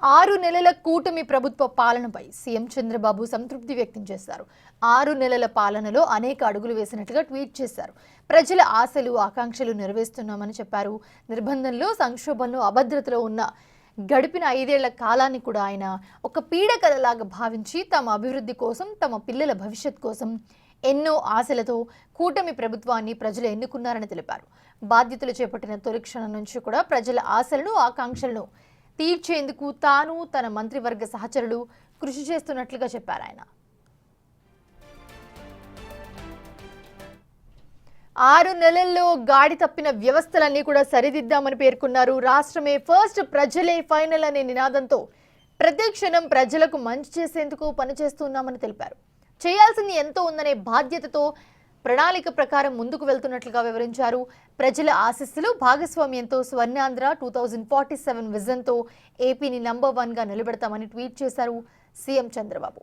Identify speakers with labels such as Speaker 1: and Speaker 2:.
Speaker 1: 6 నెలల కూటమి ప్రభుత్వ పాలనపై సీఎం చంద్రబాబు సంతృప్తి వ్యక్తం చేశారు. 6 నెలల పాలనలో అనేక అడుగులు వేసినట్లుగా ట్వీట్ చేశారు. ప్రజల ఆశలు, ఆకాంక్షలు నెరవేరుస్తున్నామని చెప్పారు. నిర్బంధంలో, సంక్షోభంలో, అభద్రతలో ఉన్న గడిపిన 5 ఏళ్ల కాలాన్ని కూడా ఆయన ఒక పీడకలలాగా భావించి తమ అభివృద్ధి కోసం, తమ పిల్లల భవిష్యత్ కోసం ఎన్నో ఆశలతో కూటమి ప్రభుత్వాన్ని ప్రజలు ఎన్నుకున్నారని తెలిపారు. బాధ్యతలు చేపట్టిన తొలి క్షణం నుంచి కూడా ప్రజల ఆశలను, ఆకాంక్షలను తీర్చేందుకు తాను, తన మంత్రివర్గ సహచరులు కృషి చేస్తున్నట్లుగా చెప్పారు ఆయన. 6 నెలల్లో గాడి తప్పిన వ్యవస్థలన్నీ కూడా సరిదిద్దామని పేర్కొన్నారు. రాష్ట్రమే ఫస్ట్, ప్రజలే ఫైనల్ అనే నినాదంతో ప్రతి క్షణం ప్రజలకు మంచి చేసేందుకు పనిచేస్తున్నామని తెలిపారు. చేయాల్సింది ఎంతో ఉందనే బాధ్యతతో ప్రణాళిక ప్రకారం ముందుకు వెళ్తున్నట్లుగా వివరించారు. ప్రజల ఆశీస్సులు, భాగస్వామ్యంతో స్వర్ణాంధ్ర 2047 విజన్తో ఏపీని నంబర్ 1గా నిలబెడతామని ట్వీట్ చేశారు సీఎం చంద్రబాబు.